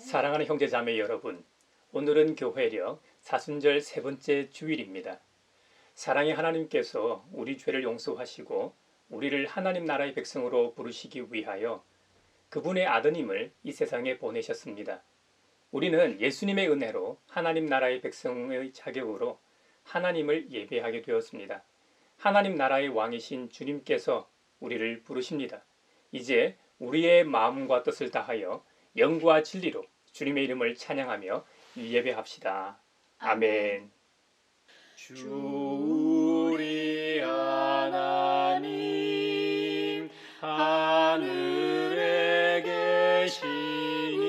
사랑하는 형제자매 여러분, 오늘은 교회력 사순절 세 번째 주일입니다. 사랑의 하나님께서 우리 죄를 용서하시고 우리를 하나님 나라의 백성으로 부르시기 위하여 그분의 아드님을 이 세상에 보내셨습니다. 우리는 예수님의 은혜로 하나님 나라의 백성의 자격으로 하나님을 예배하게 되었습니다. 하나님 나라의 왕이신 주님께서 우리를 부르십니다. 이제 우리의 마음과 뜻을 다하여 영과 진리로 주님의 이름을 찬양하며 예배합시다. 아멘. 주 우리 하나님 하늘에 계시니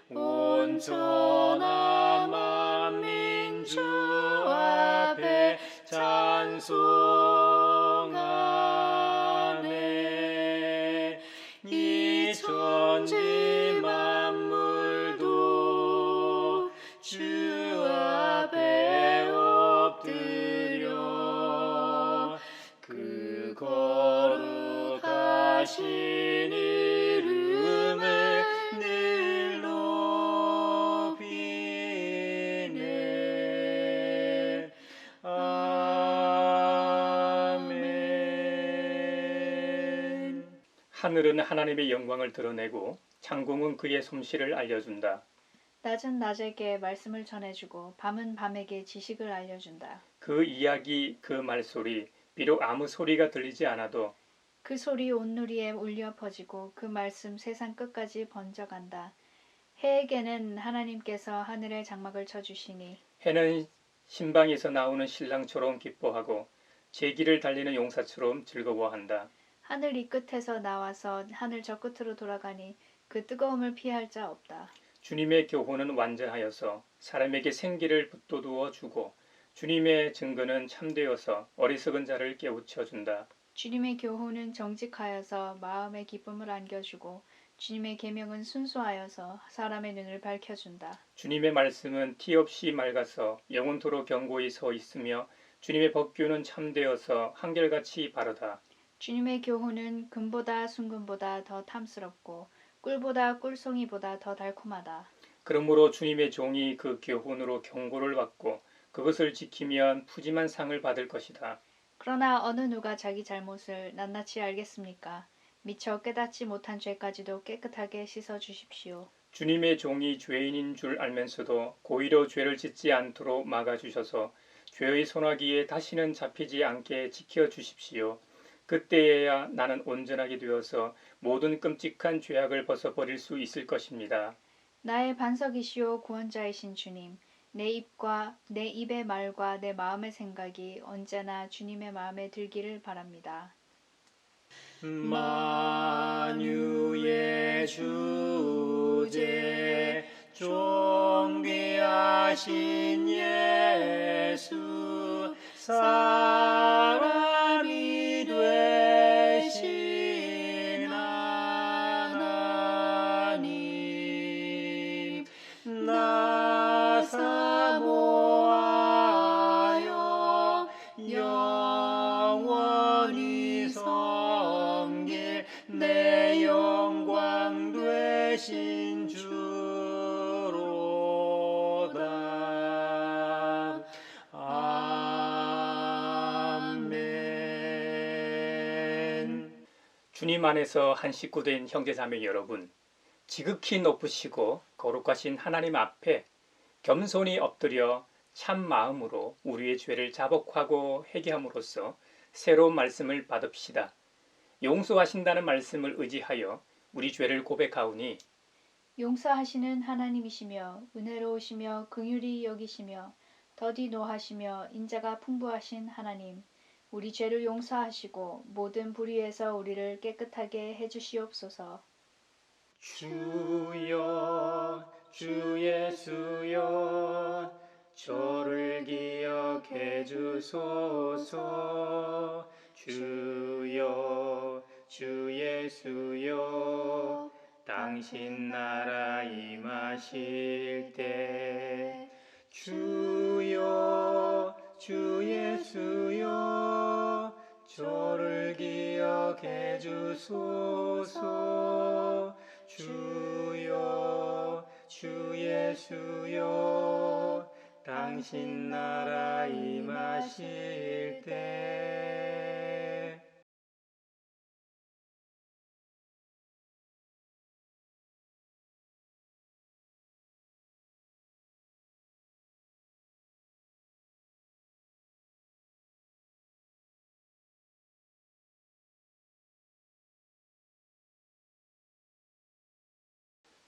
온전한 만민 주 앞에 찬송하네. 이 천지 만물도 주 앞에 엎드려 그 거룩하신 이름을 늘 높이네. 아멘. 하늘은 하나님의 영광을 드러내고 창공은 그의 솜씨를 알려준다. 낮은 낮에게 말씀을 전해주고 밤은 밤에게 지식을 알려준다. 그 이야기, 그 말소리, 비록 아무 소리가 들리지 않아도 그 소리 온누리에 울려 퍼지고 그 말씀 세상 끝까지 번져간다. 해에게는 하나님께서 하늘의 장막을 쳐주시니 해는 신방에서 나오는 신랑처럼 기뻐하고 제 길을 달리는 용사처럼 즐거워한다. 하늘 이 끝에서 나와서 하늘 저 끝으로 돌아가니 그 뜨거움을 피할 자 없다. 주님의 교훈은 완전하여서 사람에게 생기를 붙돋워 주고 주님의 증거는 참되어서 어리석은 자를 깨우쳐 준다. 주님의 교훈은 정직하여서 마음의 기쁨을 안겨주고 주님의 계명은 순수하여서 사람의 눈을 밝혀준다. 주님의 말씀은 티 없이 맑아서 영원토록 견고히 서 있으며 주님의 법규는 참되어서 한결같이 바르다. 주님의 교훈은 금보다 순금보다 더 탐스럽고 꿀보다 꿀송이보다 더 달콤하다. 그러므로 주님의 종이 그 교훈으로 경고를 받고 그것을 지키면 푸짐한 상을 받을 것이다. 그러나 어느 누가 자기 잘못을 낱낱이 알겠습니까? 미처 깨닫지 못한 죄까지도 깨끗하게 씻어 주십시오. 주님의 종이 죄인인 줄 알면서도 고의로 죄를 짓지 않도록 막아주셔서 죄의 소나기에 다시는 잡히지 않게 지켜주십시오. 그때에야 나는 온전하게 되어서 모든 끔찍한 죄악을 벗어버릴 수 있을 것입니다. 나의 반석이시오 구원자이신 주님, 내 입의 말과 내 마음의 생각이 언제나 주님의 마음에 들기를 바랍니다. 만유의 주제 존귀하신 예수 사람이 되신 하나님 나 사모하여 영원히 섬길 내 영광 되신 주로다. 아멘. 주님 안에서 한 식구 된 형제자매 여러분, 지극히 높으시고 거룩하신 하나님 앞에 겸손히 엎드려 참 마음으로 우리의 죄를 자복하고 회개함으로써 새로운 말씀을 받읍시다. 용서하신다는 말씀을 의지하여 우리 죄를 고백하오니 용서하시는 하나님이시며 은혜로우시며 긍휼히 여기시며 더디 노하시며 인자가 풍부하신 하나님, 우리 죄를 용서하시고 모든 불의에서 우리를 깨끗하게 해주시옵소서. 주여 주 예수여 저를 기억해 주소서. 주여 주 예수여 당신 나라 임하실 때 주여 주 예수여 저를 기억해 주소서. 주여 주 예수여 당신 나라 임하실 때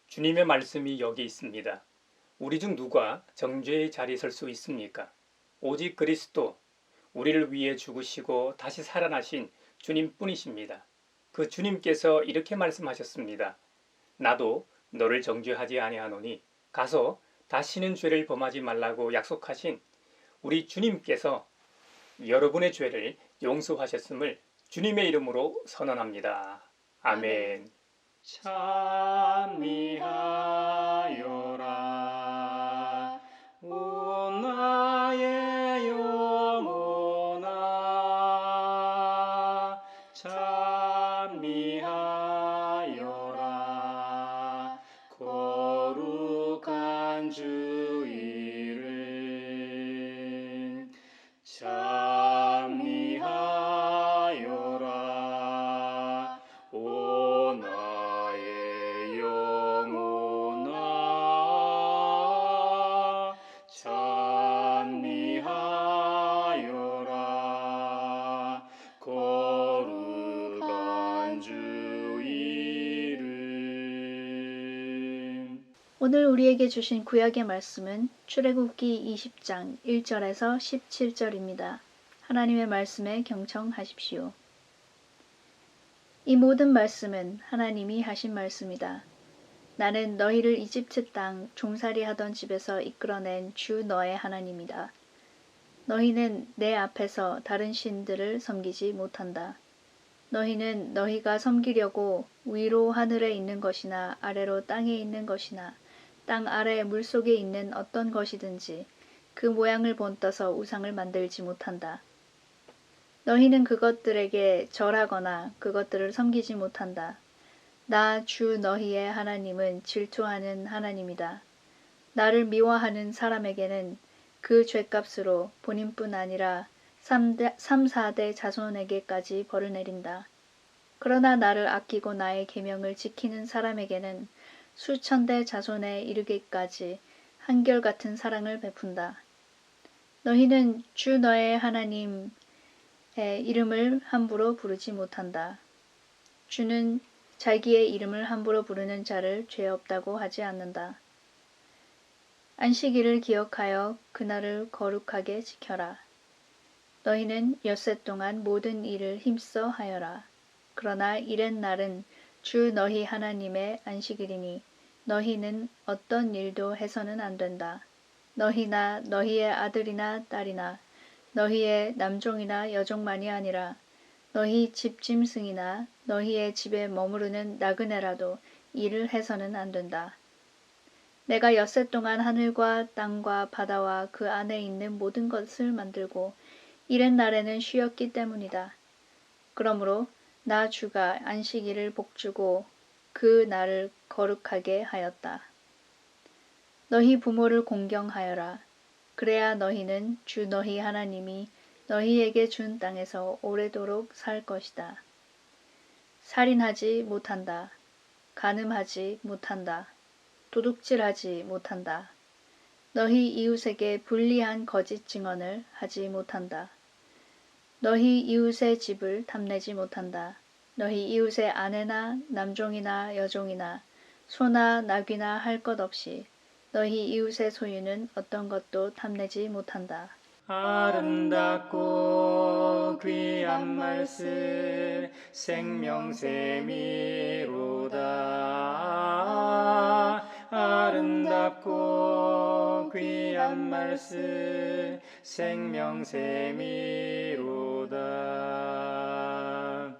주님의 말씀이 여기 있습니다. 우리 중 누가 정죄의 자리에 설 수 있습니까? 오직 그리스도, 우리를 위해 죽으시고 다시 살아나신 주님뿐이십니다. 그 주님께서 이렇게 말씀하셨습니다. 나도 너를 정죄하지 아니하노니 가서 다시는 죄를 범하지 말라고 약속하신 우리 주님께서 여러분의 죄를 용서하셨음을 주님의 이름으로 선언합니다. 아멘. 찬미하여라 오 나의 영혼아 찬미하여라 거룩한 주 이름 찬미하여라 오 나의 영혼아 찬미하여라 거룩한 주 이름. 오늘 우리에게 주신 구약의 말씀은 출애굽기 20장 1절에서 17절입니다. 하나님의 말씀에 경청하십시오. 이 모든 말씀은 하나님이 하신 말씀이다. 나는 너희를 이집트 땅 종살이 하던 집에서 이끌어낸 주 너의 하나님이다. 너희는 내 앞에서 다른 신들을 섬기지 못한다. 너희는 너희가 섬기려고 위로 하늘에 있는 것이나 아래로 땅에 있는 것이나 땅 아래 물속에 있는 어떤 것이든지 그 모양을 본떠서 우상을 만들지 못한다. 너희는 그것들에게 절하거나 그것들을 섬기지 못한다. 나 주 너희의 하나님은 질투하는 하나님이다. 나를 미워하는 사람에게는 그 죄값으로 본인뿐 아니라 3, 4대 자손에게까지 벌을 내린다. 그러나 나를 아끼고 나의 계명을 지키는 사람에게는 수천 대 자손에 이르기까지 한결같은 사랑을 베푼다. 너희는 주 너의 하나님의 이름을 함부로 부르지 못한다. 주는 자기의 이름을 함부로 부르는 자를 죄 없다고 하지 않는다. 안식일을 기억하여 그날을 거룩하게 지켜라. 너희는 엿새 동안 모든 일을 힘써 하여라. 그러나 이렛 날은 주 너희 하나님의 안식일이니 너희는 어떤 일도 해서는 안 된다. 너희나 너희의 아들이나 딸이나 너희의 남종이나 여종만이 아니라 너희 집 짐승이나 너희의 집에 머무르는 나그네라도 일을 해서는 안 된다. 내가 엿새 동안 하늘과 땅과 바다와 그 안에 있는 모든 것을 만들고 이렛 날에는 쉬었기 때문이다. 그러므로 나 주가 안식일을 복주고 그 날을 거룩하게 하였다. 너희 부모를 공경하여라. 그래야 너희는 주 너희 하나님이 너희에게 준 땅에서 오래도록 살 것이다. 살인하지 못한다. 간음하지 못한다. 도둑질하지 못한다. 너희 이웃에게 불리한 거짓 증언을 하지 못한다. 너희 이웃의 집을 탐내지 못한다. 너희 이웃의 아내나 남종이나 여종이나 소나 나귀나 할 것 없이 너희 이웃의 소유는 어떤 것도 탐내지 못한다. 아름답고 귀한 말씀 생명샘이로다. 아름답고 귀한 말씀 생명샘이로다.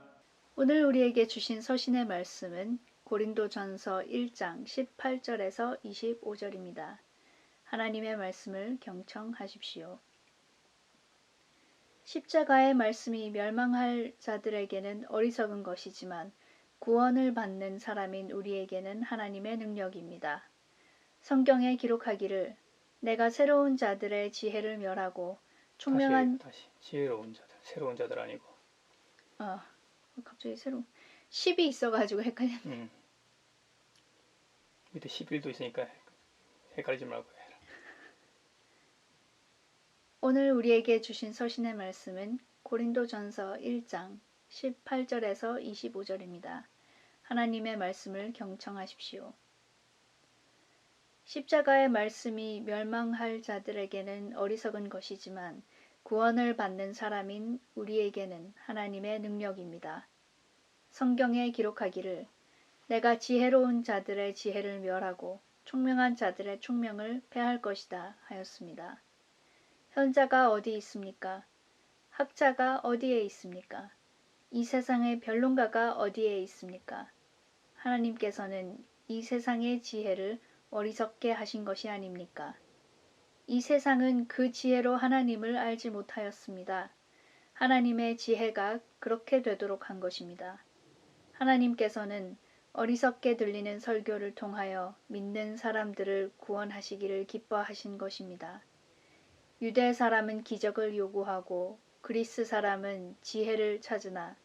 오늘 우리에게 주신 서신의 말씀은 고린도전서 1장 18절에서 25절입니다. 하나님의 말씀을 경청하십시오. 십자가의 말씀이 멸망할 자들에게는 어리석은 것이지만 구원을 받는 사람인 우리에게는 하나님의 능력입니다. 성경에 기록하기를 내가 새로운 자들의 지혜를 멸하고 총명한 다시 지혜로운 자들, 새로운 자들 아니고. 갑자기 새로운 10이 있어가지고 헷갈려. 밑에 11도 있으니까 헷갈리지 말고 해라. 오늘 우리에게 주신 서신의 말씀은 고린도전서 1장 18절에서 25절입니다. 하나님의 말씀을 경청하십시오. 십자가의 말씀이 멸망할 자들에게는 어리석은 것이지만 구원을 받는 사람인 우리에게는 하나님의 능력입니다. 성경에 기록하기를 내가 지혜로운 자들의 지혜를 멸하고 총명한 자들의 총명을 패할 것이다 하였습니다. 현자가 어디 있습니까? 학자가 어디에 있습니까? 이 세상의 변론가가 어디에 있습니까? 하나님께서는 이 세상의 지혜를 어리석게 하신 것이 아닙니까? 이 세상은 그 지혜로 하나님을 알지 못하였습니다. 하나님의 지혜가 그렇게 되도록 한 것입니다. 하나님께서는 어리석게 들리는 설교를 통하여 믿는 사람들을 구원하시기를 기뻐하신 것입니다. 유대 사람은 기적을 요구하고 그리스 사람은 지혜를 찾으나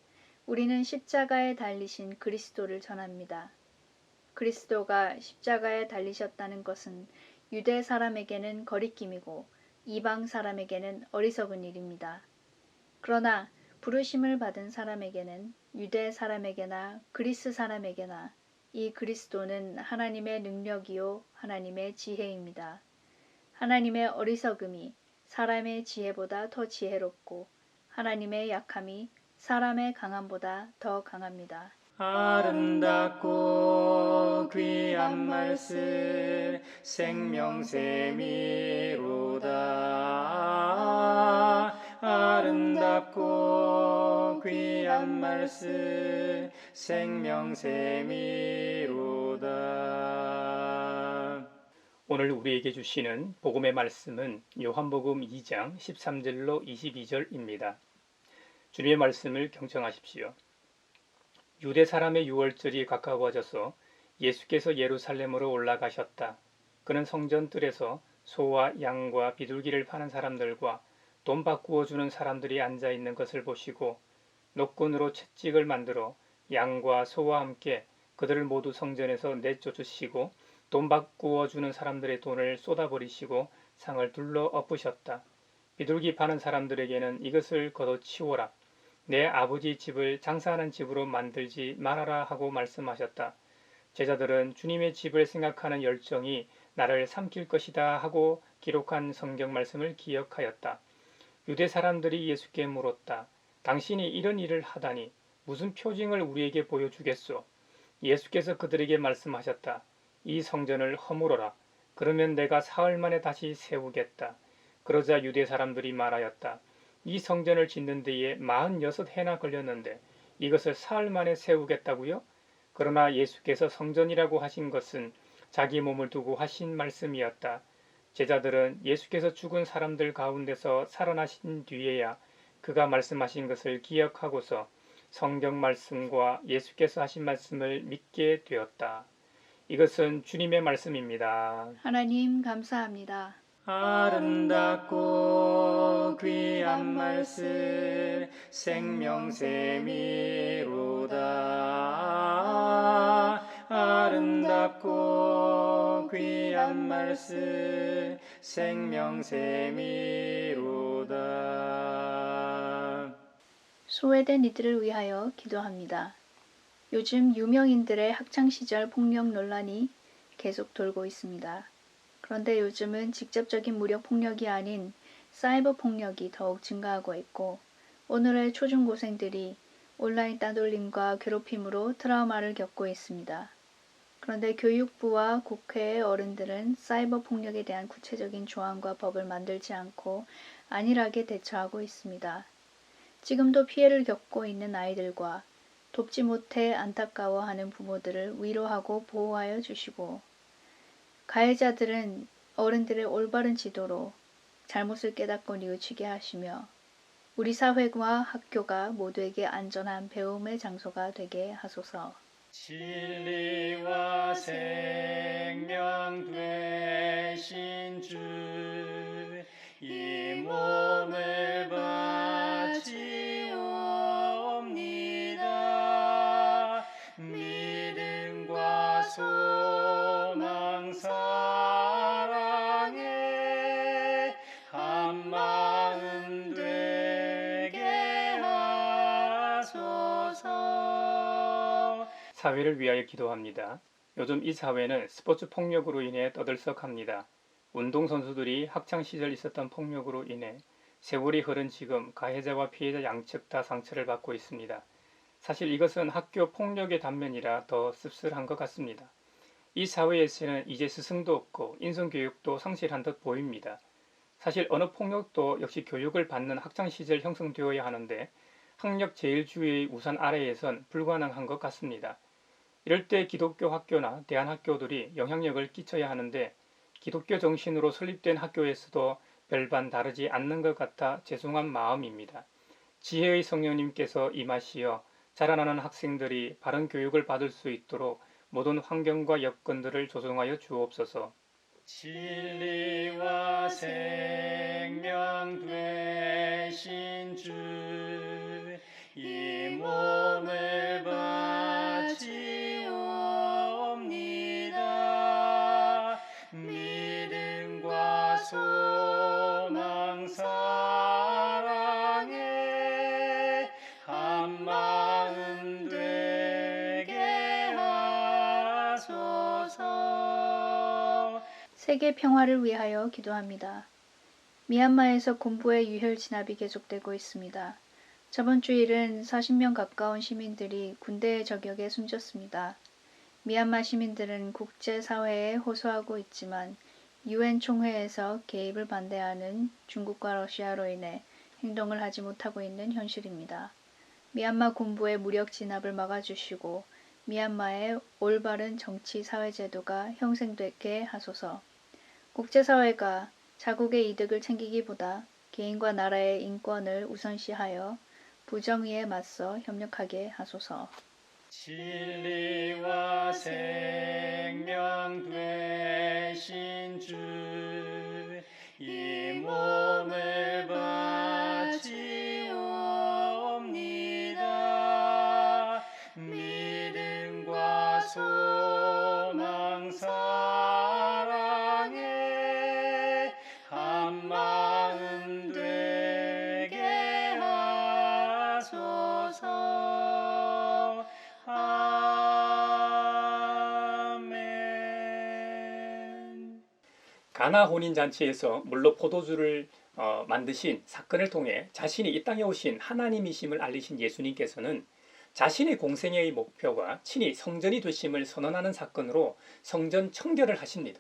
우리는 십자가에 달리신 그리스도를 전합니다. 그리스도가 십자가에 달리셨다는 것은 유대 사람에게는 거리낌이고 이방 사람에게는 어리석은 일입니다. 그러나 부르심을 받은 사람에게는 유대 사람에게나 그리스 사람에게나 이 그리스도는 하나님의 능력이요 하나님의 지혜입니다. 하나님의 어리석음이 사람의 지혜보다 더 지혜롭고 하나님의 약함이 사람의 강함보다 더 강합니다. 아름답고 귀한 말씀 생명샘이로다. 아름답고 귀한 말씀 생명샘이로다. 오늘 우리에게 주시는 복음의 말씀은 요한복음 2장 13절로 22절입니다. 주님의 말씀을 경청하십시오. 유대 사람의 유월절이 가까워져서 예수께서 예루살렘으로 올라가셨다. 그는 성전 뜰에서 소와 양과 비둘기를 파는 사람들과 돈 바꾸어 주는 사람들이 앉아 있는 것을 보시고 노끈으로 채찍을 만들어 양과 소와 함께 그들을 모두 성전에서 내쫓으시고 돈 바꾸어 주는 사람들의 돈을 쏟아버리시고 상을 둘러 엎으셨다. 비둘기 파는 사람들에게는 이것을 걷어치워라. 내 아버지 집을 장사하는 집으로 만들지 말아라 하고 말씀하셨다. 제자들은 주님의 집을 생각하는 열정이 나를 삼킬 것이다 하고 기록한 성경 말씀을 기억하였다. 유대 사람들이 예수께 물었다. 당신이 이런 일을 하다니 무슨 표징을 우리에게 보여주겠소? 예수께서 그들에게 말씀하셨다. 이 성전을 허물어라. 그러면 내가 사흘 만에 다시 세우겠다. 그러자 유대 사람들이 말하였다. 이 성전을 짓는 데에 46해나 걸렸는데 이것을 사흘 만에 세우겠다고요? 그러나 예수께서 성전이라고 하신 것은 자기 몸을 두고 하신 말씀이었다. 제자들은 예수께서 죽은 사람들 가운데서 살아나신 뒤에야 그가 말씀하신 것을 기억하고서 성경 말씀과 예수께서 하신 말씀을 믿게 되었다. 이것은 주님의 말씀입니다. 하나님 감사합니다. 아름답고 귀한 말씀 생명샘이로다. 아름답고 귀한 말씀 생명샘이로다. 소외된 이들을 위하여 기도합니다. 요즘 유명인들의 학창시절 폭력 논란이 계속 돌고 있습니다. 그런데 요즘은 직접적인 무력 폭력이 아닌 사이버 폭력이 더욱 증가하고 있고 오늘의 초중고생들이 온라인 따돌림과 괴롭힘으로 트라우마를 겪고 있습니다. 그런데 교육부와 국회의 어른들은 사이버 폭력에 대한 구체적인 조항과 법을 만들지 않고 안일하게 대처하고 있습니다. 지금도 피해를 겪고 있는 아이들과 돕지 못해 안타까워하는 부모들을 위로하고 보호하여 주시고 가해자들은 어른들의 올바른 지도로 잘못을 깨닫고 뉘우치게 하시며 우리 사회와 학교가 모두에게 안전한 배움의 장소가 되게 하소서. 진리와 생명 되신 주, 이 몸을 바치옵니다. 믿음과 소망 사랑에 한마음 되게 하소서. 사회를 위하여 기도합니다. 요즘 이 사회는 스포츠 폭력으로 인해 떠들썩합니다. 운동선수들이 학창시절 있었던 폭력으로 인해 세월이 흐른 지금 가해자와 피해자 양측 다 상처를 받고 있습니다. 사실 이것은 학교 폭력의 단면이라 더 씁쓸한 것 같습니다. 이 사회에서는 이제 스승도 없고 인성교육도 상실한 듯 보입니다. 사실 어느 폭력도 역시 교육을 받는 학창시절 형성되어야 하는데 학력 제일주의의 우산 아래에선 불가능한 것 같습니다. 이럴 때 기독교 학교나 대안학교들이 영향력을 끼쳐야 하는데 기독교 정신으로 설립된 학교에서도 별반 다르지 않는 것 같아 죄송한 마음입니다. 지혜의 성령님께서 임하시어 자라나는 학생들이 바른 교육을 받을 수 있도록 모든 환경과 여건들을 조성하여 주옵소서. 진리와 생명 되신 주, 이 몸을 바치옵니다. 믿음과 소망 사랑에 한마음 되게 하소서. 세계 평화를 위하여 기도합니다. 미얀마에서 군부의 유혈 진압이 계속되고 있습니다. 저번 주일은 40명 가까운 시민들이 군대의 저격에 숨졌습니다. 미얀마 시민들은 국제사회에 호소하고 있지만 UN 총회에서 개입을 반대하는 중국과 러시아로 인해 행동을 하지 못하고 있는 현실입니다. 미얀마 군부의 무력 진압을 막아주시고 미얀마의 올바른 정치 사회 제도가 형성되게 하소서. 국제사회가 자국의 이득을 챙기기보다 개인과 나라의 인권을 우선시하여 부정의에 맞서 협력하게 하소서. 진리와 생명 되신 주, 이 몸을 바치옵니다. 믿음과 소망 사랑에 한마음 되게 하소서. 아멘. 가나 혼인잔치에서 물로 포도주를 만드신 사건을 통해 자신이 이 땅에 오신 하나님이심을 알리신 예수님께서는 자신의 공생애의 목표가 친히 성전이 되심을 선언하는 사건으로 성전 청결을 하십니다.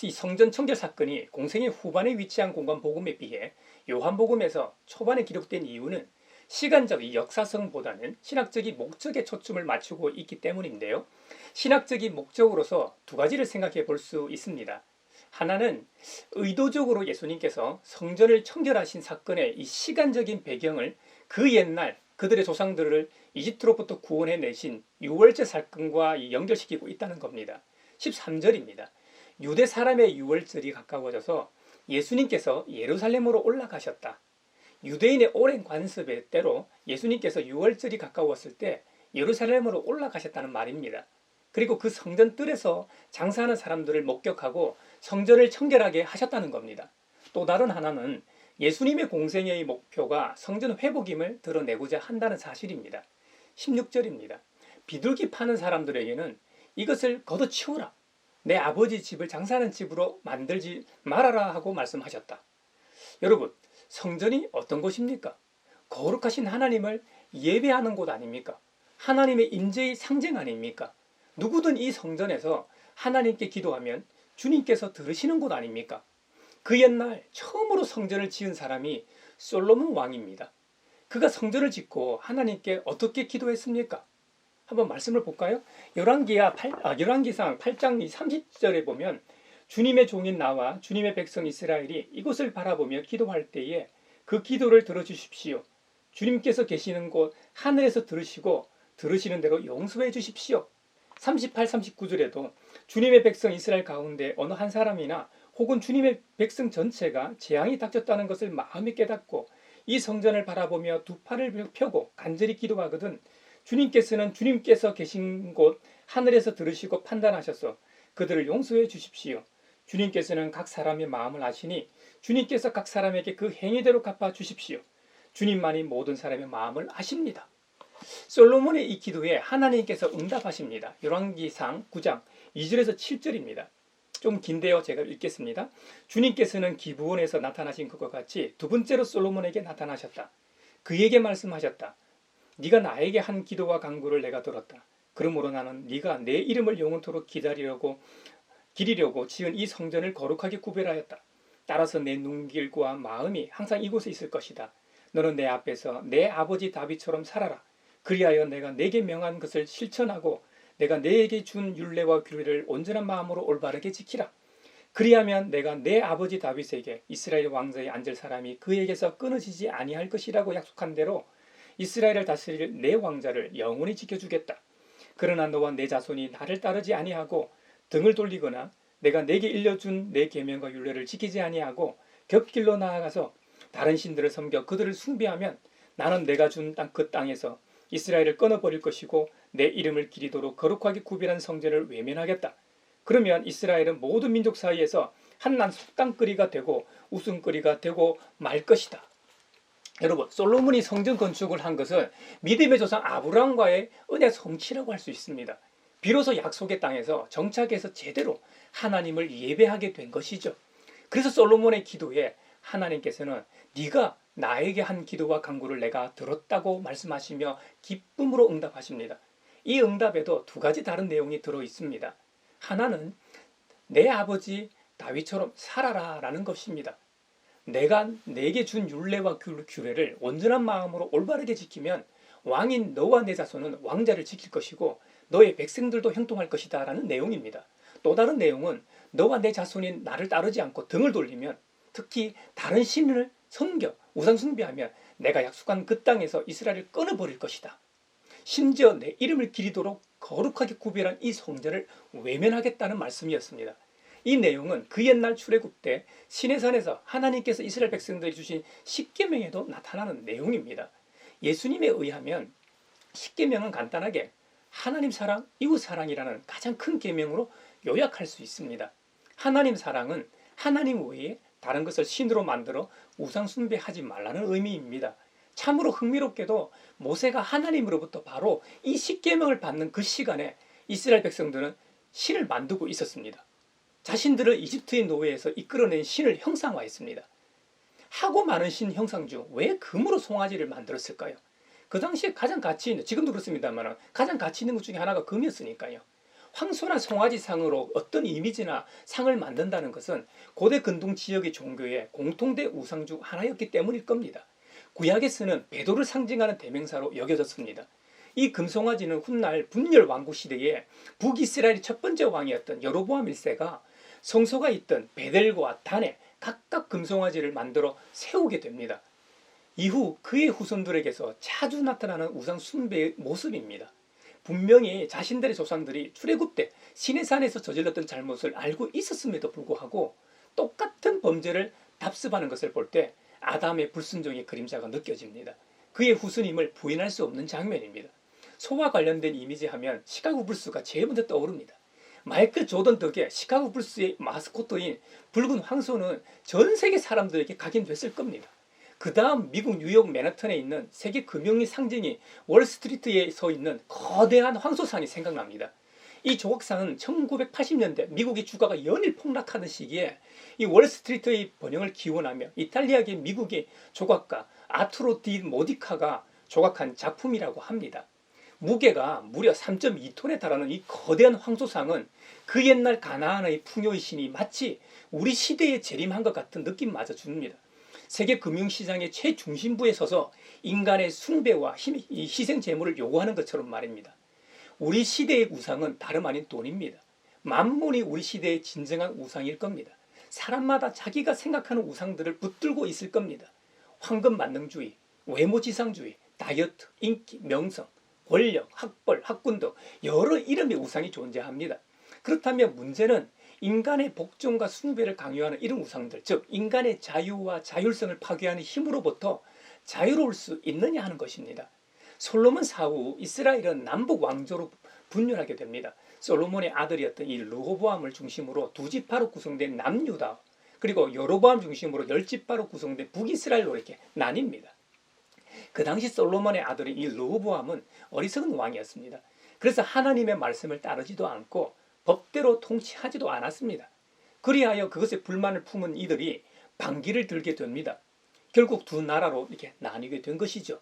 이 성전 청결 사건이 공생애 후반에 위치한 공간 복음에 비해 요한복음에서 초반에 기록된 이유는 시간적 역사성보다는 신학적인 목적에 초점을 맞추고 있기 때문인데요. 신학적인 목적으로서 두 가지를 생각해 볼 수 있습니다. 하나는 의도적으로 예수님께서 성전을 청결하신 사건의 이 시간적인 배경을 그 옛날 그들의 조상들을 이집트로부터 구원해 내신 유월절 사건과 연결시키고 있다는 겁니다. 13절입니다. 유대 사람의 유월절이 가까워져서 예수님께서 예루살렘으로 올라가셨다. 유대인의 오랜 관습의 때로 예수님께서 유월절이 가까웠을 때 예루살렘으로 올라가셨다는 말입니다. 그리고 그 성전 뜰에서 장사하는 사람들을 목격하고 성전을 청결하게 하셨다는 겁니다. 또 다른 하나는 예수님의 공생애의 목표가 성전 회복임을 드러내고자 한다는 사실입니다. 16절입니다. 비둘기 파는 사람들에게는 이것을 걷어치우라. 내 아버지 집을 장사하는 집으로 만들지 말아라 하고 말씀하셨다. 여러분, 성전이 어떤 곳입니까? 거룩하신 하나님을 예배하는 곳 아닙니까? 하나님의 임재의 상징 아닙니까? 누구든 이 성전에서 하나님께 기도하면 주님께서 들으시는 곳 아닙니까? 그 옛날 처음으로 성전을 지은 사람이 솔로몬 왕입니다. 그가 성전을 짓고 하나님께 어떻게 기도했습니까? 한번 말씀을 볼까요? 열왕기상 8장 30절에 보면 주님의 종인 나와 주님의 백성 이스라엘이 이곳을 바라보며 기도할 때에 그 기도를 들어주십시오. 주님께서 계시는 곳 하늘에서 들으시고 들으시는 대로 용서해 주십시오. 38, 39절에도 주님의 백성 이스라엘 가운데 어느 한 사람이나 혹은 주님의 백성 전체가 재앙이 닥쳤다는 것을 마음에 깨닫고 이 성전을 바라보며 두 팔을 펴고 간절히 기도하거든 주님께서는 주님께서 계신 곳 하늘에서 들으시고 판단하셔서 그들을 용서해 주십시오. 주님께서는 각 사람의 마음을 아시니 주님께서 각 사람에게 그 행위대로 갚아 주십시오. 주님만이 모든 사람의 마음을 아십니다. 솔로몬의 이 기도에 하나님께서 응답하십니다. 열왕기상 9장 2절에서 7절입니다. 좀 긴데요. 제가 읽겠습니다. 주님께서는 기브온에서 나타나신 것과 같이 두 번째로 솔로몬에게 나타나셨다. 그에게 말씀하셨다. 네가 나에게 한 기도와 간구를 내가 들었다. 그러므로 나는 네가 내 이름을 영원토록 기리려고 지은 이 성전을 거룩하게 구별하였다. 따라서 내 눈길과 마음이 항상 이곳에 있을 것이다. 너는 내 앞에서 내 아버지 다윗처럼 살아라. 그리하여 내가 내게 명한 것을 실천하고 내가 내게 준 율례와 규례를 온전한 마음으로 올바르게 지키라. 그리하면 내가 내 아버지 다윗에게 이스라엘 왕좌에 앉을 사람이 그에게서 끊어지지 아니할 것이라고 약속한 대로 이스라엘을 다스릴 내 왕자를 영원히 지켜주겠다. 그러나 너와 내 자손이 나를 따르지 아니하고 등을 돌리거나 내가 내게 일러준 내 계명과 율례를 지키지 아니하고 곁길로 나아가서 다른 신들을 섬겨 그들을 숭배하면 나는 내가 준 그 땅에서 이스라엘을 끊어버릴 것이고 내 이름을 기리도록 거룩하게 구별한 성전을 외면하겠다. 그러면 이스라엘은 모든 민족 사이에서 한낱 속담거리가 되고 웃음거리가 되고 말 것이다. 여러분, 솔로몬이 성전 건축을 한 것은 믿음의 조상 아브라함과의 은혜 성취라고 할 수 있습니다. 비로소 약속의 땅에서 정착해서 제대로 하나님을 예배하게 된 것이죠. 그래서 솔로몬의 기도에 하나님께서는 네가 나에게 한 기도와 간구를 내가 들었다고 말씀하시며 기쁨으로 응답하십니다. 이 응답에도 두 가지 다른 내용이 들어 있습니다. 하나는 내 아버지 다윗처럼 살아라 라는 것입니다. 내가 내게 준 율례와 규례를 온전한 마음으로 올바르게 지키면 왕인 너와 내 자손은 왕자를 지킬 것이고 너의 백성들도 형통할 것이다 라는 내용입니다. 또 다른 내용은 너와 내 자손인 나를 따르지 않고 등을 돌리면 특히 다른 신을 섬겨 우상 숭배하면 내가 약속한 그 땅에서 이스라엘을 끊어버릴 것이다. 심지어 내 이름을 기리도록 거룩하게 구별한 이 성전을 외면하겠다는 말씀이었습니다. 이 내용은 그 옛날 출애굽 때 시내산에서 하나님께서 이스라엘 백성들이 주신 십계명에도 나타나는 내용입니다. 예수님에 의하면 십계명은 간단하게 하나님 사랑, 이웃 사랑이라는 가장 큰 계명으로 요약할 수 있습니다. 하나님 사랑은 하나님 외에 다른 것을 신으로 만들어 우상 숭배하지 말라는 의미입니다. 참으로 흥미롭게도 모세가 하나님으로부터 바로 이 십계명을 받는 그 시간에 이스라엘 백성들은 신을 만들고 있었습니다. 자신들을 이집트의 노예에서 이끌어낸 신을 형상화했습니다. 하고 많은 신 형상 중 왜 금으로 송아지를 만들었을까요? 그 당시에 가장 가치 있는, 지금도 그렇습니다만 가장 가치 있는 것 중에 하나가 금이었으니까요. 황소나 송아지 상으로 어떤 이미지나 상을 만든다는 것은 고대 근동 지역의 종교의 공통된 우상 중 하나였기 때문일 겁니다. 구약에서는 배도를 상징하는 대명사로 여겨졌습니다. 이 금송아지는 훗날 분열 왕국 시대에 북이스라엘의 첫 번째 왕이었던 여로보암 1세가 성소가 있던 베델과 단에 각각 금송아지를 만들어 세우게 됩니다. 이후 그의 후손들에게서 자주 나타나는 우상 숭배의 모습입니다. 분명히 자신들의 조상들이 출애굽 때 시내산에서 저질렀던 잘못을 알고 있었음에도 불구하고 똑같은 범죄를 답습하는 것을 볼 때 아담의 불순종의 그림자가 느껴집니다. 그의 후손임을 부인할 수 없는 장면입니다. 소와 관련된 이미지 하면 시카고 불스가 제일 먼저 떠오릅니다. 마이클 조던 덕에 시카고 불스의 마스코트인 붉은 황소는 전 세계 사람들에게 각인됐을 겁니다. 그 다음 미국 뉴욕 맨하탄에 있는 세계 금융의 상징이 월스트리트에 서 있는 거대한 황소상이 생각납니다. 이 조각상은 1980년대 미국의 주가가 연일 폭락하는 시기에 이 월스트리트의 번영을 기원하며 이탈리아계 미국의 조각가 아투로 디 모디카가 조각한 작품이라고 합니다. 무게가 무려 3.2톤에 달하는 이 거대한 황소상은 그 옛날 가나안의 풍요의 신이 마치 우리 시대에 재림한 것 같은 느낌마저 줍니다. 세계 금융시장의 최중심부에 서서 인간의 숭배와 희생 제물을 요구하는 것처럼 말입니다. 우리 시대의 우상은 다름 아닌 돈입니다. 만문이 우리 시대의 진정한 우상일 겁니다. 사람마다 자기가 생각하는 우상들을 붙들고 있을 겁니다. 황금 만능주의, 외모지상주의, 다이어트, 인기, 명성, 권력, 학벌, 학군 등 여러 이름의 우상이 존재합니다. 그렇다면 문제는 인간의 복종과 숭배를 강요하는 이런 우상들, 즉 인간의 자유와 자율성을 파괴하는 힘으로부터 자유로울 수 있느냐 하는 것입니다. 솔로몬 사후 이스라엘은 남북 왕조로 분열하게 됩니다. 솔로몬의 아들이었던 이 르호보암을 중심으로 두 지파로 구성된 남유다, 그리고 여로보암 중심으로 10지파로 구성된 북이스라엘로 이렇게 나뉩니다. 그 당시 솔로몬의 아들인 이 르호보암은 어리석은 왕이었습니다. 그래서 하나님의 말씀을 따르지도 않고 법대로 통치하지도 않았습니다. 그리하여 그것에 불만을 품은 이들이 반기를 들게 됩니다. 결국 두 나라로 이렇게 나뉘게 된 것이죠.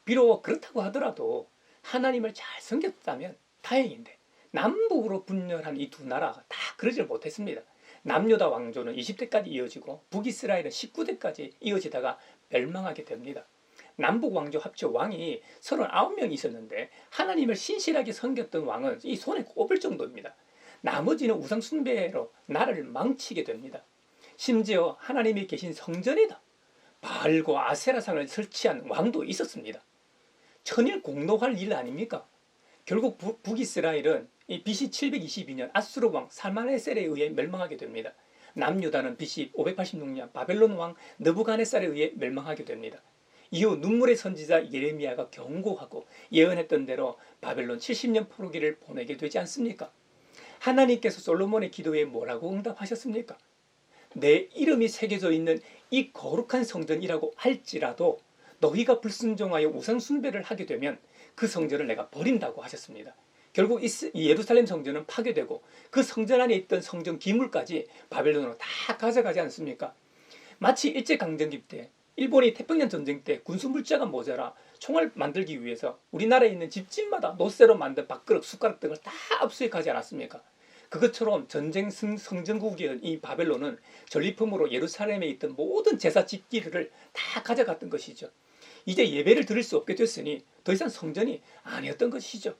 비록 그렇다고 하더라도 하나님을 잘 섬겼다면 다행인데 남북으로 분열한 이 두 나라가 다 그러질 못했습니다. 남유다 왕조는 20대까지 이어지고 북이스라엘은 19대까지 이어지다가 멸망하게 됩니다. 남북 왕조 합쳐 왕이 39명이 있었는데 하나님을 신실하게 섬겼던 왕은 이 손에 꼽을 정도입니다. 나머지는 우상 숭배로 나라를 망치게 됩니다. 심지어 하나님이 계신 성전에다 바알과 아세라상을 설치한 왕도 있었습니다. 천일 공노할 일 아닙니까? 결국 북이스라엘은 BC 722년 아수르 왕 살마네셀에 의해 멸망하게 됩니다. 남유다는 BC 586년 바벨론 왕 느부갓네살에 의해 멸망하게 됩니다. 이후 눈물의 선지자 예레미야가 경고하고 예언했던 대로 바벨론 70년 포로기를 보내게 되지 않습니까? 하나님께서 솔로몬의 기도에 뭐라고 응답하셨습니까? 내 이름이 새겨져 있는 이 거룩한 성전이라고 할지라도 너희가 불순종하여 우상 숭배를 하게 되면 그 성전을 내가 버린다고 하셨습니다. 결국 이 예루살렘 성전은 파괴되고 그 성전 안에 있던 성전 기물까지 바벨론으로 다 가져가지 않습니까? 마치 일제강점기 때 일본이 태평양 전쟁 때 군수 물자가 모자라 총을 만들기 위해서 우리나라에 있는 집집마다 노쇠로 만든 밥그릇, 숟가락 등을 다 압수해 가지 않았습니까? 그것처럼 전쟁 성전국이었던 이 바벨론은 전리품으로 예루살렘에 있던 모든 제사 집기들을 다 가져갔던 것이죠. 이제 예배를 드릴 수 없게 됐으니 더 이상 성전이 아니었던 것이죠.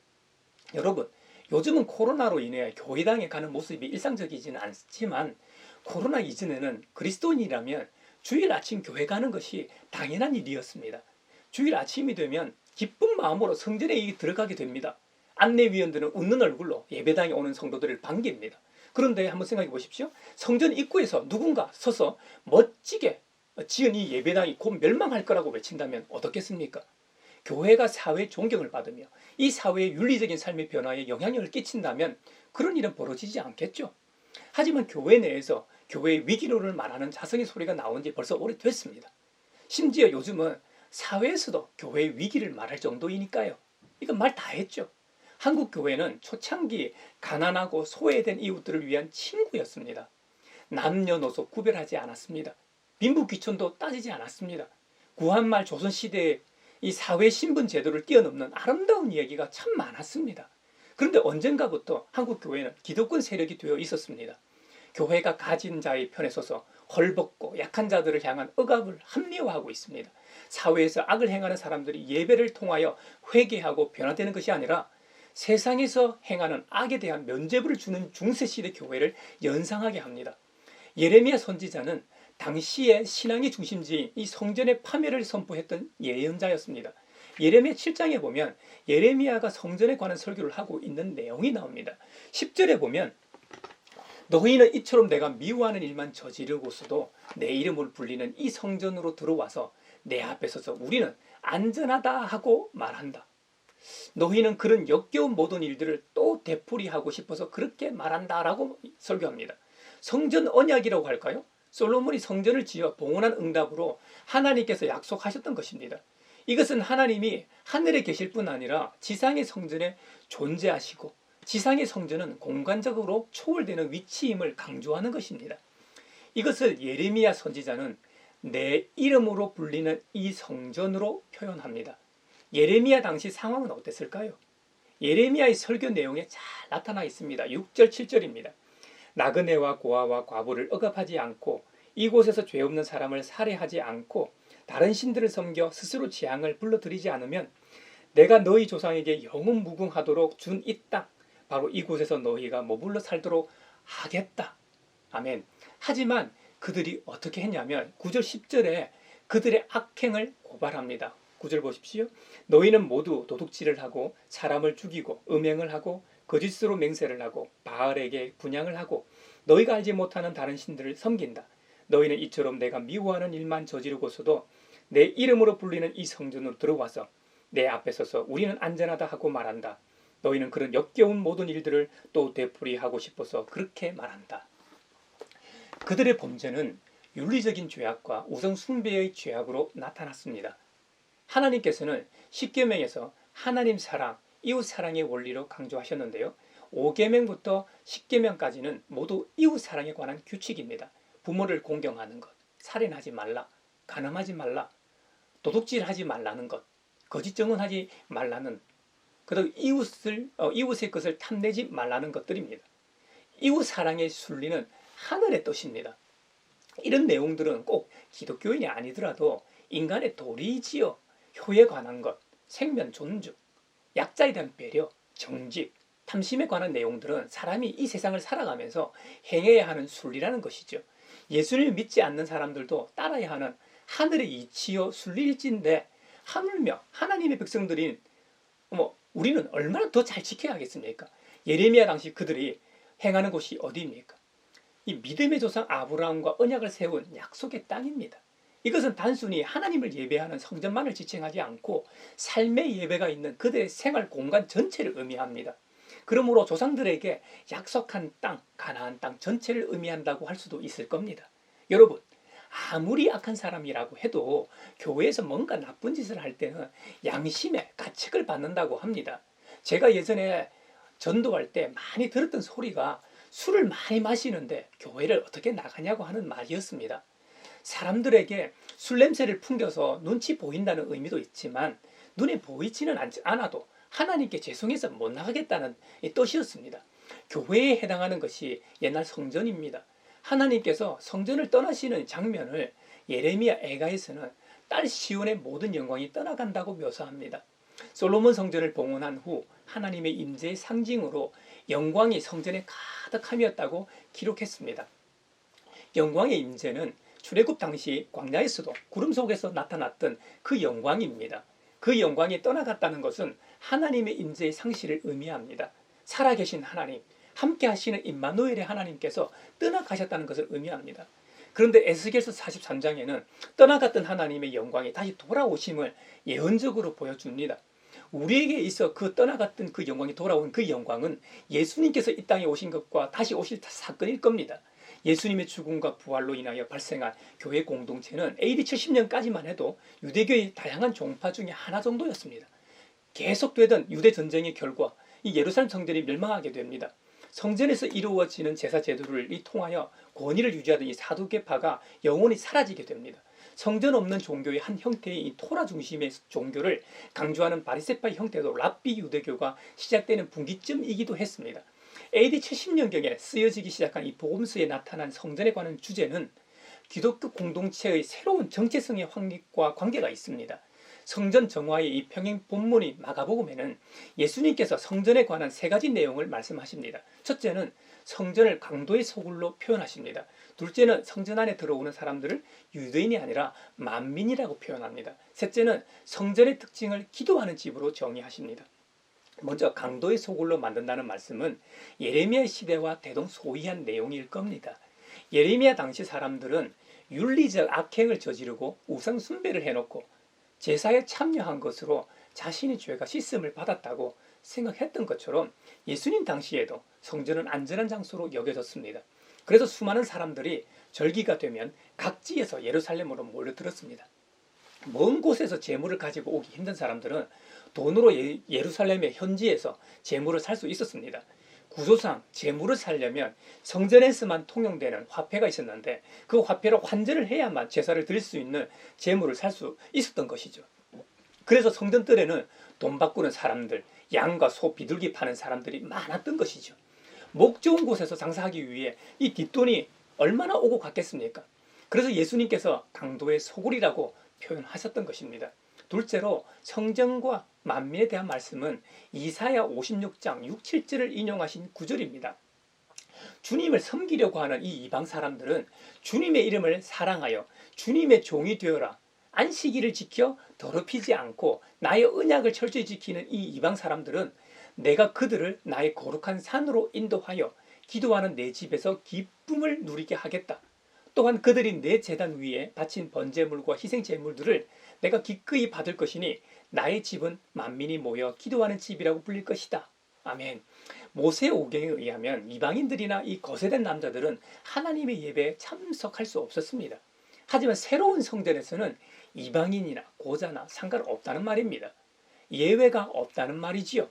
여러분, 요즘은 코로나로 인해 교회당에 가는 모습이 일상적이지는 않지만 코로나 이전에는 그리스도인이라면 주일 아침 교회 가는 것이 당연한 일이었습니다. 주일 아침이 되면 기쁜 마음으로 성전에 들어가게 됩니다. 안내위원들은 웃는 얼굴로 예배당에 오는 성도들을 반깁니다. 그런데 한번 생각해 보십시오. 성전 입구에서 누군가 서서 멋지게 지은 이 예배당이 곧 멸망할 거라고 외친다면 어떻겠습니까? 교회가 사회의 존경을 받으며 이 사회의 윤리적인 삶의 변화에 영향력을 끼친다면 그런 일은 벌어지지 않겠죠. 하지만 교회 내에서 교회의 위기론을 말하는 자성의 소리가 나온 지 벌써 오래됐습니다. 심지어 요즘은 사회에서도 교회의 위기를 말할 정도이니까요. 이건 말 다 했죠. 한국 교회는 초창기 가난하고 소외된 이웃들을 위한 친구였습니다. 남녀노소 구별하지 않았습니다. 빈부귀천도 따지지 않았습니다. 구한말 조선시대의 이 사회 신분 제도를 뛰어넘는 아름다운 이야기가 참 많았습니다. 그런데 언젠가부터 한국 교회는 기득권 세력이 되어 있었습니다. 교회가 가진 자의 편에 서서 헐벗고 약한 자들을 향한 억압을 합리화하고 있습니다. 사회에서 악을 행하는 사람들이 예배를 통하여 회개하고 변화되는 것이 아니라 세상에서 행하는 악에 대한 면죄부를 주는 중세시대 교회를 연상하게 합니다. 예레미야 선지자는 당시의 신앙의 중심지인 이 성전의 파멸을 선포했던 예언자였습니다. 예레미야 7장에 보면 예레미야가 성전에 관한 설교를 하고 있는 내용이 나옵니다. 10절에 보면 너희는 이처럼 내가 미워하는 일만 저지르고서도 내 이름을 불리는 이 성전으로 들어와서 내 앞에 서서 우리는 안전하다 하고 말한다. 너희는 그런 역겨운 모든 일들을 또 되풀이하고 싶어서 그렇게 말한다라고 설교합니다. 성전 언약이라고 할까요? 솔로몬이 성전을 지어 봉헌한 응답으로 하나님께서 약속하셨던 것입니다. 이것은 하나님이 하늘에 계실 뿐 아니라 지상의 성전에 존재하시고 지상의 성전은 공간적으로 초월되는 위치임을 강조하는 것입니다. 이것을 예레미야 선지자는 내 이름으로 불리는 이 성전으로 표현합니다. 예레미야 당시 상황은 어땠을까요? 예레미야의 설교 내용에 잘 나타나 있습니다. 6절 7절입니다. 나그네와 고아와 과부를 억압하지 않고 이곳에서 죄 없는 사람을 살해하지 않고 다른 신들을 섬겨 스스로 재앙을 불러들이지 않으면 내가 너희 조상에게 영원 무궁하도록 준 이 땅 바로 이곳에서 너희가 머물러 살도록 하겠다. 아멘. 하지만 그들이 어떻게 했냐면 9절 10절에 그들의 악행을 고발합니다. 9절 보십시오. 너희는 모두 도둑질을 하고 사람을 죽이고 음행을 하고 거짓으로 맹세를 하고 바알에게 분향을 하고 너희가 알지 못하는 다른 신들을 섬긴다. 너희는 이처럼 내가 미워하는 일만 저지르고서도 내 이름으로 불리는 이 성전으로 들어와서 내 앞에 서서 우리는 안전하다 하고 말한다. 너희는 그런 역겨운 모든 일들을 또 되풀이하고 싶어서 그렇게 말한다. 그들의 범죄는 윤리적인 죄악과 우상 숭배의 죄악으로 나타났습니다. 하나님께서는 십계명에서 하나님 사랑, 이웃 사랑의 원리로 강조하셨는데요. 5계명부터 10계명까지는 모두 이웃 사랑에 관한 규칙입니다. 부모를 공경하는 것, 살인하지 말라, 간음하지 말라, 도둑질하지 말라는 것, 거짓 증언하지 말라는, 그리고 이웃의 것을 탐내지 말라는 것들입니다. 이웃 사랑의 순리는 하늘의 뜻입니다. 이런 내용들은 꼭 기독교인이 아니더라도 인간의 도리지요, 효에 관한 것, 생명 존중, 약자에 대한 배려, 정직, 탐심에 관한 내용들은 사람이 이 세상을 살아가면서 행해야 하는 순리라는 것이죠. 예수님을 믿지 않는 사람들도 따라야 하는 하늘의 이치요 순리일진데, 하물며 하나님의 백성들인 우리는 얼마나 더 잘 지켜야겠습니까? 예레미야 당시 그들이 행하는 곳이 어디입니까? 이 믿음의 조상 아브라함과 언약을 세운 약속의 땅입니다. 이것은 단순히 하나님을 예배하는 성전만을 지칭하지 않고 삶의 예배가 있는 그들의 생활 공간 전체를 의미합니다. 그러므로 조상들에게 약속한 땅, 가나안 땅 전체를 의미한다고 할 수도 있을 겁니다. 여러분, 아무리 악한 사람이라고 해도 교회에서 뭔가 나쁜 짓을 할 때는 양심의 가책을 받는다고 합니다. 제가 예전에 전도할 때 많이 들었던 소리가 술을 많이 마시는데 교회를 어떻게 나가냐고 하는 말이었습니다. 사람들에게 술 냄새를 풍겨서 눈치 보인다는 의미도 있지만 눈에 보이지는 않아도 하나님께 죄송해서 못 나가겠다는 뜻이었습니다. 교회에 해당하는 것이 옛날 성전입니다. 하나님께서 성전을 떠나시는 장면을 예레미야 애가에서는 딸 시온의 모든 영광이 떠나간다고 묘사합니다. 솔로몬 성전을 봉헌한 후 하나님의 임재의 상징으로 영광이 성전에 가득함이었다고 기록했습니다. 영광의 임재는 출애굽 당시 광야에서도 구름 속에서 나타났던 그 영광입니다. 그 영광이 떠나갔다는 것은 하나님의 임재의 상실을 의미합니다. 살아계신 하나님, 함께 하시는 임마누엘의 하나님께서 떠나가셨다는 것을 의미합니다. 그런데 에스겔서 43장에는 떠나갔던 하나님의 영광이 다시 돌아오심을 예언적으로 보여줍니다. 우리에게 있어 그 떠나갔던 그 영광이 돌아온 그 영광은 예수님께서 이 땅에 오신 것과 다시 오실 사건일 겁니다. 예수님의 죽음과 부활로 인하여 발생한 교회 공동체는 AD 70년까지만 해도 유대교의 다양한 종파 중에 하나 정도였습니다. 계속되던 유대 전쟁의 결과 이 예루살렘 성전이 멸망하게 됩니다. 성전에서 이루어지는 제사 제도를 통하여 권위를 유지하던 이 사두개파가 영원히 사라지게 됩니다. 성전 없는 종교의 한 형태인 이 토라 중심의 종교를 강조하는 바리새파의 형태도 랍비 유대교가 시작되는 분기점이기도 했습니다. AD 70년경에 쓰여지기 시작한 이 복음서에 나타난 성전에 관한 주제는 기독교 공동체의 새로운 정체성의 확립과 관계가 있습니다. 성전 정화의 이 평행 본문이 마가복음에는 예수님께서 성전에 관한 세 가지 내용을 말씀하십니다. 첫째는 성전을 강도의 소굴로 표현하십니다. 둘째는 성전 안에 들어오는 사람들을 유대인이 아니라 만민이라고 표현합니다. 셋째는 성전의 특징을 기도하는 집으로 정의하십니다. 먼저 강도의 소굴로 만든다는 말씀은 예레미야 시대와 대동소이한 내용일 겁니다. 예레미야 당시 사람들은 윤리적 악행을 저지르고 우상 숭배를 해놓고 제사에 참여한 것으로 자신의 죄가 씻음을 받았다고 생각했던 것처럼 예수님 당시에도 성전은 안전한 장소로 여겨졌습니다. 그래서 수많은 사람들이 절기가 되면 각지에서 예루살렘으로 몰려들었습니다. 먼 곳에서 재물을 가지고 오기 힘든 사람들은 돈으로 예루살렘의 현지에서 재물을 살 수 있었습니다. 구조상 재물을 살려면 성전에서만 통용되는 화폐가 있었는데 그 화폐로 환전을 해야만 제사를 드릴 수 있는 재물을 살 수 있었던 것이죠. 그래서 성전뜰에는 돈 바꾸는 사람들, 양과 소, 비둘기 파는 사람들이 많았던 것이죠. 목 좋은 곳에서 장사하기 위해 이 뒷돈이 얼마나 오고 갔겠습니까? 그래서 예수님께서 강도의 소굴이라고 표현하셨던 것입니다. 둘째로 성전과 만민에 대한 말씀은 이사야 56장 6, 7절을 인용하신 구절입니다. 주님을 섬기려고 하는 이 이방 사람들은 주님의 이름을 사랑하여 주님의 종이 되어라, 안식일을 지켜 더럽히지 않고 나의 언약을 철저히 지키는 이 이방 사람들은 내가 그들을 나의 거룩한 산으로 인도하여 기도하는 내 집에서 기쁨을 누리게 하겠다. 또한 그들이 내 제단 위에 바친 번제물과 희생제물들을 내가 기꺼이 받을 것이니 나의 집은 만민이 모여 기도하는 집이라고 불릴 것이다. 아멘. 모세 오경에 의하면 이방인들이나 이 거세된 남자들은 하나님의 예배에 참석할 수 없었습니다. 하지만 새로운 성전에서는 이방인이나 고자나 상관없다는 말입니다. 예외가 없다는 말이지요.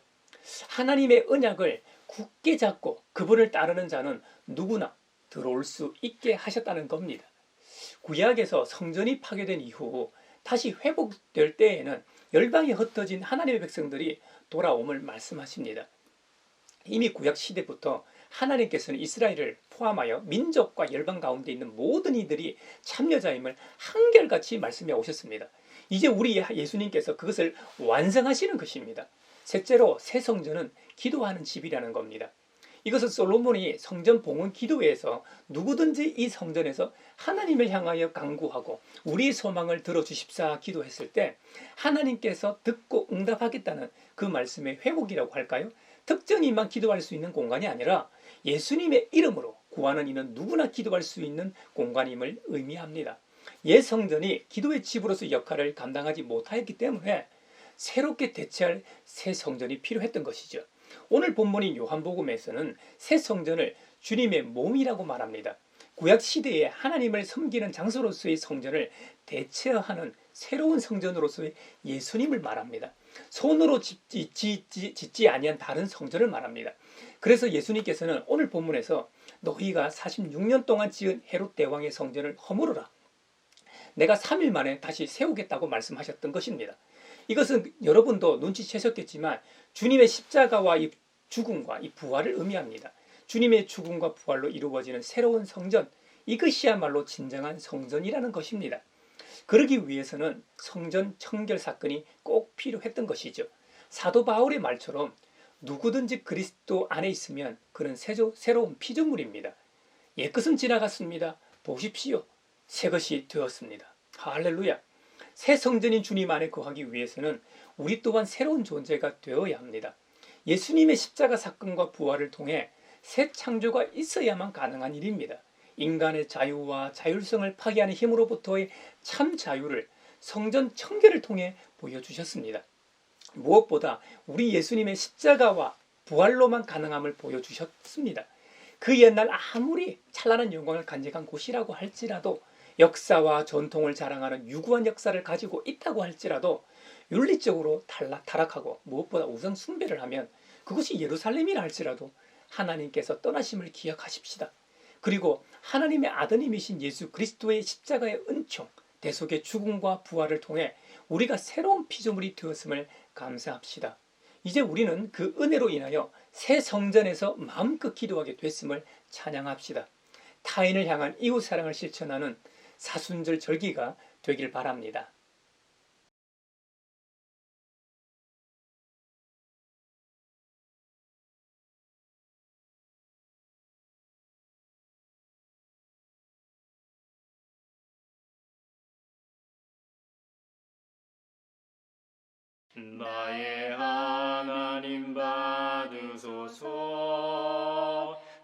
하나님의 언약을 굳게 잡고 그분을 따르는 자는 누구나 들어올 수 있게 하셨다는 겁니다. 구약에서 성전이 파괴된 이후 다시 회복될 때에는 열방에 흩어진 하나님의 백성들이 돌아옴을 말씀하십니다. 이미 구약 시대부터 하나님께서는 이스라엘을 포함하여 민족과 열방 가운데 있는 모든 이들이 참여자임을 한결같이 말씀해 오셨습니다. 이제 우리 예수님께서 그것을 완성하시는 것입니다. 셋째로 새 성전은 기도하는 집이라는 겁니다. 이것은 솔로몬이 성전 봉헌 기도회에서 누구든지 이 성전에서 하나님을 향하여 간구하고 우리의 소망을 들어주십사 기도했을 때 하나님께서 듣고 응답하겠다는 그 말씀의 회복이라고 할까요? 특정 인만 기도할 수 있는 공간이 아니라 예수님의 이름으로 구하는 이는 누구나 기도할 수 있는 공간임을 의미합니다. 옛 성전이 기도의 집으로서 역할을 감당하지 못하였기 때문에 새롭게 대체할 새 성전이 필요했던 것이죠. 오늘 본문인 요한복음에서는 새 성전을 주님의 몸이라고 말합니다. 구약 시대에 하나님을 섬기는 장소로서의 성전을 대체하는 새로운 성전으로서의 예수님을 말합니다. 손으로 짓지 아니한 다른 성전을 말합니다. 그래서 예수님께서는 오늘 본문에서 너희가 46년 동안 지은 헤롯 대왕의 성전을 허물어라. 내가 3일 만에 다시 세우겠다고 말씀하셨던 것입니다. 이것은 여러분도 눈치채셨겠지만 주님의 십자가와 이 죽음과 이 부활을 의미합니다. 주님의 죽음과 부활로 이루어지는 새로운 성전, 이것이야말로 진정한 성전이라는 것입니다. 그러기 위해서는 성전 청결 사건이 꼭 필요했던 것이죠. 사도 바울의 말처럼 누구든지 그리스도 안에 있으면 그는 새로운 피조물입니다. 옛것은 지나갔습니다. 보십시오. 새것이 되었습니다. 할렐루야. 새 성전인 주님 안에 거하기 위해서는 우리 또한 새로운 존재가 되어야 합니다. 예수님의 십자가 사건과 부활을 통해 새 창조가 있어야만 가능한 일입니다. 인간의 자유와 자율성을 파괴하는 힘으로부터의 참 자유를 성전 청결을 통해 보여주셨습니다. 무엇보다 우리 예수님의 십자가와 부활로만 가능함을 보여주셨습니다. 그 옛날 아무리 찬란한 영광을 간직한 곳이라고 할지라도 역사와 전통을 자랑하는 유구한 역사를 가지고 있다고 할지라도 윤리적으로 타락하고 무엇보다 우상 숭배를 하면 그것이 예루살렘이라 할지라도 하나님께서 떠나심을 기억하십시다. 그리고 하나님의 아드님이신 예수 그리스도의 십자가의 은총, 대속의 죽음과 부활을 통해 우리가 새로운 피조물이 되었음을 감사합시다. 이제 우리는 그 은혜로 인하여 새 성전에서 마음껏 기도하게 됐음을 찬양합시다. 타인을 향한 이웃사랑을 실천하는 사순절 절기가 되길 바랍니다. 나의 하나님 받으소서.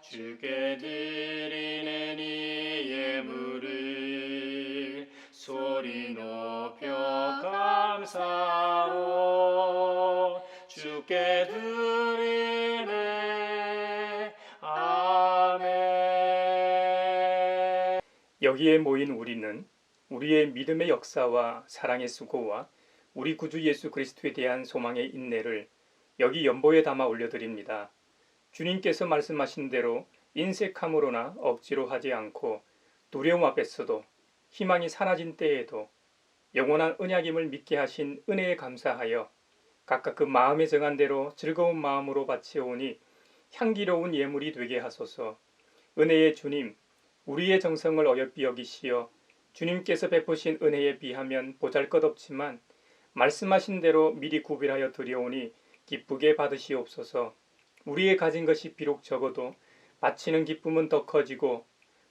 주께 드리는 이 예물을 소리 높여 감사로 주께 드리네. 아멘. 여기에 모인 우리는 우리의 믿음의 역사와 사랑의 수고와 우리 구주 예수 그리스도에 대한 소망의 인내를 여기 연보에 담아 올려드립니다. 주님께서 말씀하신 대로 인색함으로나 억지로 하지 않고 두려움 앞에서도 희망이 사라진 때에도 영원한 언약임을 믿게 하신 은혜에 감사하여 각각 그 마음에 정한 대로 즐거운 마음으로 바치오니 향기로운 예물이 되게 하소서. 은혜의 주님, 우리의 정성을 어여삐 여기시어 주님께서 베푸신 은혜에 비하면 보잘것없지만 말씀하신 대로 미리 구별하여 드려오니 기쁘게 받으시옵소서. 우리의 가진 것이 비록 적어도 바치는 기쁨은 더 커지고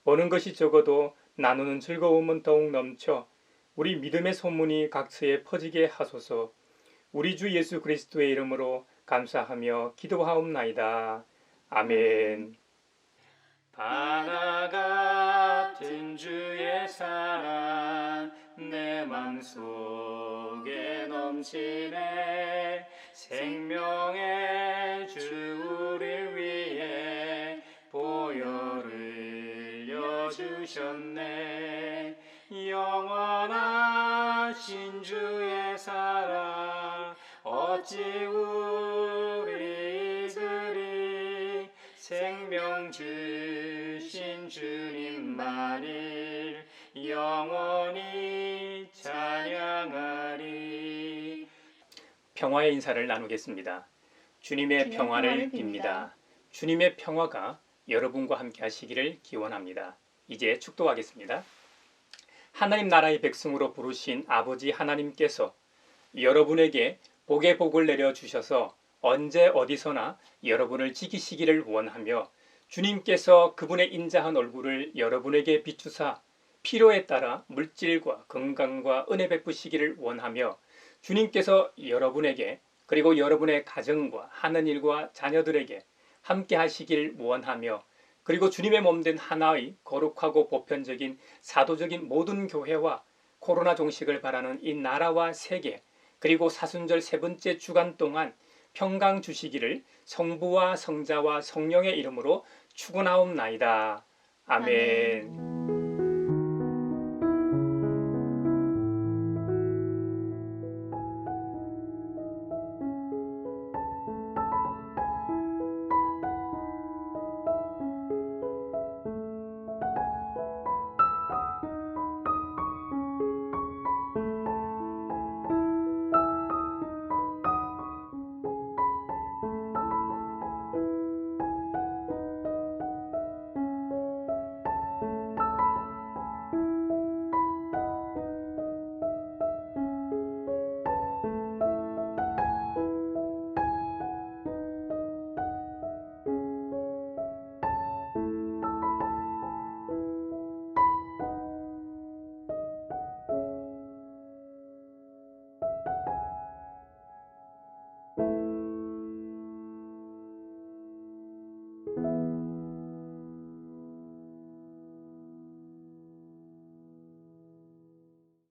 버는 것이 적어도 나누는 즐거움은 더욱 넘쳐 우리 믿음의 소문이 각처에 퍼지게 하소서. 우리 주 예수 그리스도의 이름으로 감사하며 기도하옵나이다. 아멘. 바다 같은 주의 사랑 내 맘속에 넘치네. 생명의 주 우릴 위해 보혈을 흘려주셨네. 영원하신 주의 사랑 어찌 우리 잊으리. 생명 주신 주님만을 영원히 찬양하리. 평화의 인사를 나누겠습니다. 주님의 주님의 평화를 평화를 빕니다. 주님의 평화가 여러분과 함께 하시기를 기원합니다. 이제 축도하겠습니다. 하나님 나라의 백성으로 부르신 아버지 하나님께서 여러분에게 복의 복을 내려주셔서 언제 어디서나 여러분을 지키시기를 원하며 주님께서 그분의 인자한 얼굴을 여러분에게 비추사 필요에 따라 물질과 건강과 은혜 베푸시기를 원하며 주님께서 여러분에게 그리고 여러분의 가정과 하는 일과 자녀들에게 함께 하시길 원하며 그리고 주님의 몸된 하나의 거룩하고 보편적인 사도적인 모든 교회와 코로나 종식을 바라는 이 나라와 세계 그리고 사순절 세 번째 주간 동안 평강 주시기를 성부와 성자와 성령의 이름으로 축원하옵나이다. 아멘.